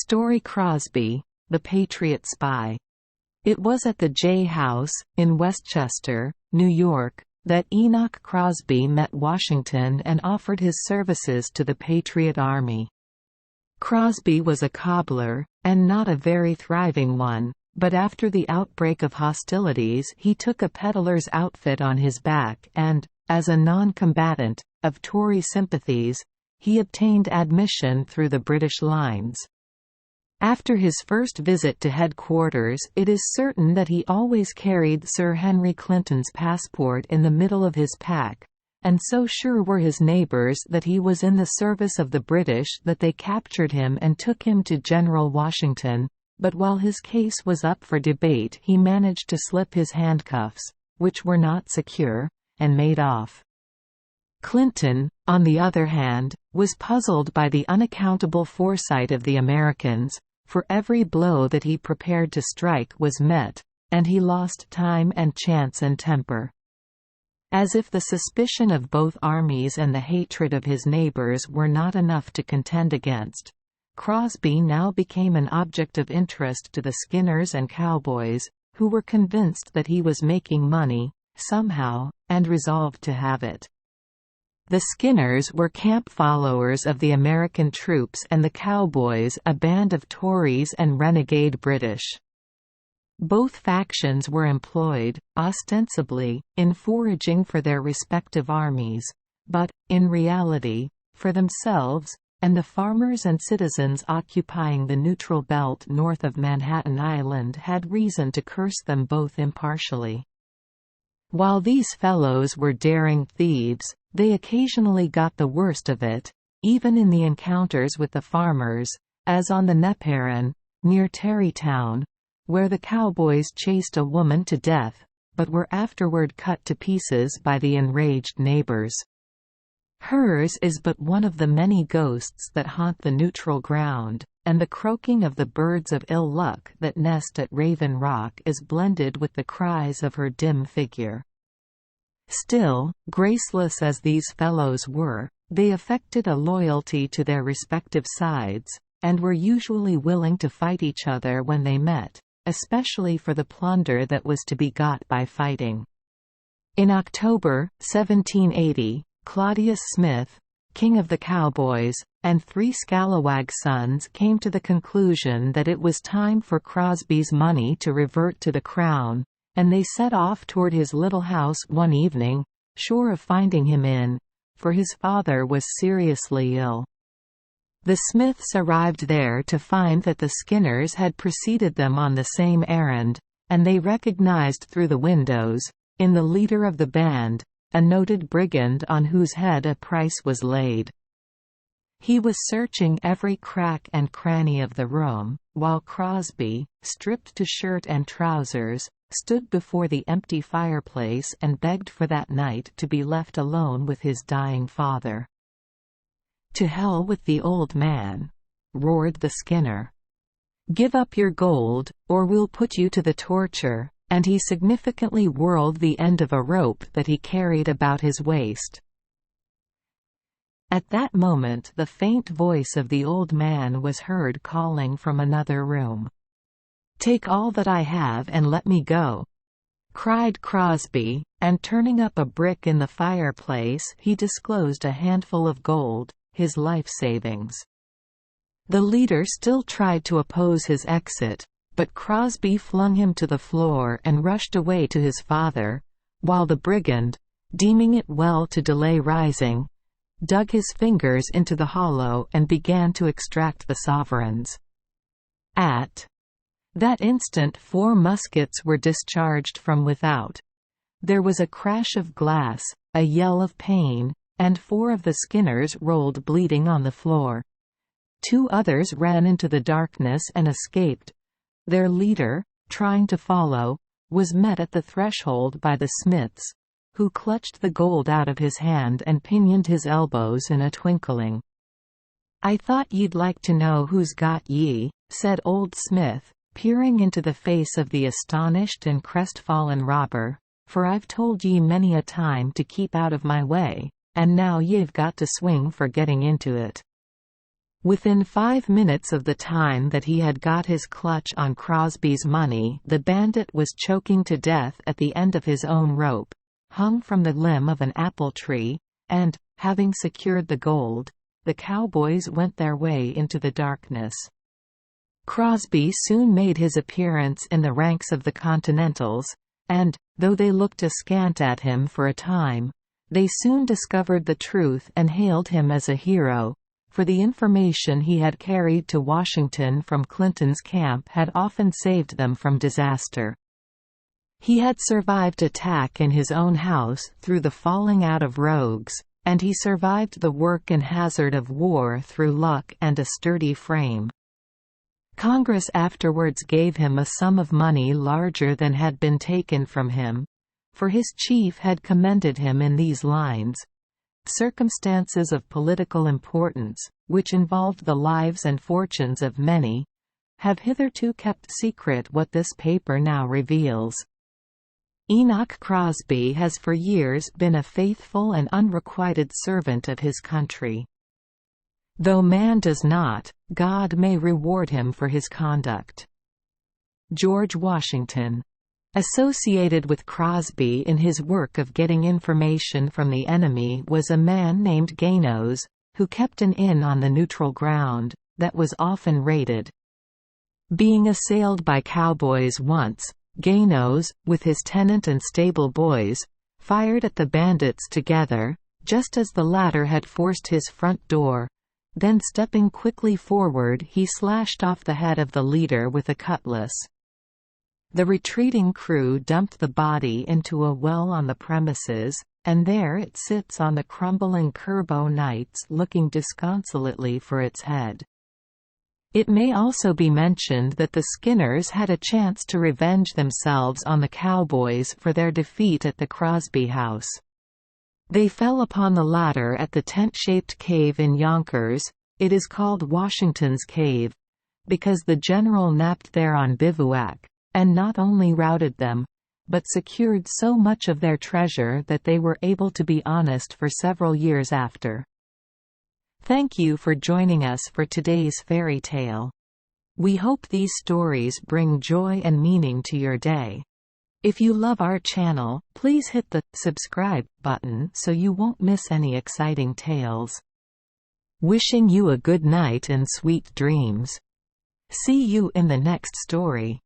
Story Crosby, the Patriot Spy. It was at the J House, in Westchester, New York, that Enoch Crosby met Washington and offered his services to the Patriot Army. Crosby was a cobbler, and not a very thriving one, but after the outbreak of hostilities he took a peddler's outfit on his back and, as a non-combatant, of Tory sympathies, he obtained admission through the British lines. After his first visit to headquarters, it is certain that he always carried Sir Henry Clinton's passport in the middle of his pack, and so sure were his neighbours that he was in the service of the British that they captured him and took him to General Washington, but while his case was up for debate he managed to slip his handcuffs, which were not secure, and made off. Clinton, on the other hand, was puzzled by the unaccountable foresight of the Americans, for every blow that he prepared to strike was met, and he lost time and chance and temper. As if the suspicion of both armies and the hatred of his neighbors were not enough to contend against, Crosby now became an object of interest to the Skinners and cowboys, who were convinced that he was making money, somehow, and resolved to have it. The Skinners were camp followers of the American troops and the Cowboys a band of Tories and renegade British. Both factions were employed, ostensibly, in foraging for their respective armies, but, in reality, for themselves, and the farmers and citizens occupying the neutral belt north of Manhattan Island had reason to curse them both impartially. While these fellows were daring thieves, they occasionally got the worst of it, even in the encounters with the farmers, as on the Nepean, near Tarrytown, where the cowboys chased a woman to death, but were afterward cut to pieces by the enraged neighbors. Hers is but one of the many ghosts that haunt the neutral ground, and the croaking of the birds of ill luck that nest at Raven Rock is blended with the cries of her dim figure. Still, graceless as these fellows were, they affected a loyalty to their respective sides, and were usually willing to fight each other when they met, especially for the plunder that was to be got by fighting. In October, 1780, Claudius Smith, king of the cowboys, and 3 scalawag sons came to the conclusion that it was time for Crosby's money to revert to the crown, and they set off toward his little house one evening, sure of finding him in, for his father was seriously ill. The Smiths arrived there to find that the Skinners had preceded them on the same errand, and they recognized through the windows, in the leader of the band, a noted brigand on whose head a price was laid. He was searching every crack and cranny of the room, while Crosby, stripped to shirt and trousers, stood before the empty fireplace and begged for that night to be left alone with his dying father. "To hell with the old man," roared the Skinner. "Give up your gold, or we'll put you to the torture," and he significantly whirled the end of a rope that he carried about his waist. At that moment the faint voice of the old man was heard calling from another room. "Take all that I have and let me go," cried Crosby, and turning up a brick in the fireplace he disclosed a handful of gold, his life savings. The leader still tried to oppose his exit, but Crosby flung him to the floor and rushed away to his father, while the brigand, deeming it well to delay rising, dug his fingers into the hollow and began to extract the sovereigns. At that instant 4 muskets were discharged from without. There was a crash of glass, a yell of pain, and 4 of the Skinners rolled bleeding on the floor. 2 others ran into the darkness and escaped. Their leader, trying to follow, was met at the threshold by the Smiths, who clutched the gold out of his hand and pinioned his elbows in a twinkling. "I thought ye'd like to know who's got ye," said Old Smith, peering into the face of the astonished and crestfallen robber, "for I've told ye many a time to keep out of my way, and now ye've got to swing for getting into it." Within 5 minutes of the time that he had got his clutch on Crosby's money, the bandit was choking to death at the end of his own rope, hung from the limb of an apple tree, and, having secured the gold, the cowboys went their way into the darkness. Crosby soon made his appearance in the ranks of the Continentals, and, though they looked askant at him for a time, they soon discovered the truth and hailed him as a hero, for the information he had carried to Washington from Clinton's camp had often saved them from disaster. He had survived attack in his own house through the falling out of rogues, and he survived the work and hazard of war through luck and a sturdy frame. Congress afterwards gave him a sum of money larger than had been taken from him, for his chief had commended him in these lines: "Circumstances of political importance, which involved the lives and fortunes of many, have hitherto kept secret what this paper now reveals." Enoch Crosby has for years been a faithful and unrequited servant of his country. Though man does not, God may reward him for his conduct. George Washington. Associated with Crosby in his work of getting information from the enemy was a man named Gainos, who kept an inn on the neutral ground, that was often raided. Being assailed by cowboys once, Gainos, with his tenant and stable boys, fired at the bandits together, just as the latter had forced his front door. Then stepping quickly forward, he slashed off the head of the leader with a cutlass. The retreating crew dumped the body into a well on the premises, and there it sits on the crumbling curb nights looking disconsolately for its head. It may also be mentioned that the Skinners had a chance to revenge themselves on the cowboys for their defeat at the Crosby house. They fell upon the latter at the tent-shaped cave in Yonkers. It is called Washington's Cave, because the general napped there on bivouac, and not only routed them, but secured so much of their treasure that they were able to be honest for several years after. Thank you for joining us for today's fairy tale. We hope these stories bring joy and meaning to your day. If you love our channel, please hit the subscribe button so you won't miss any exciting tales. Wishing you a good night and sweet dreams. See you in the next story.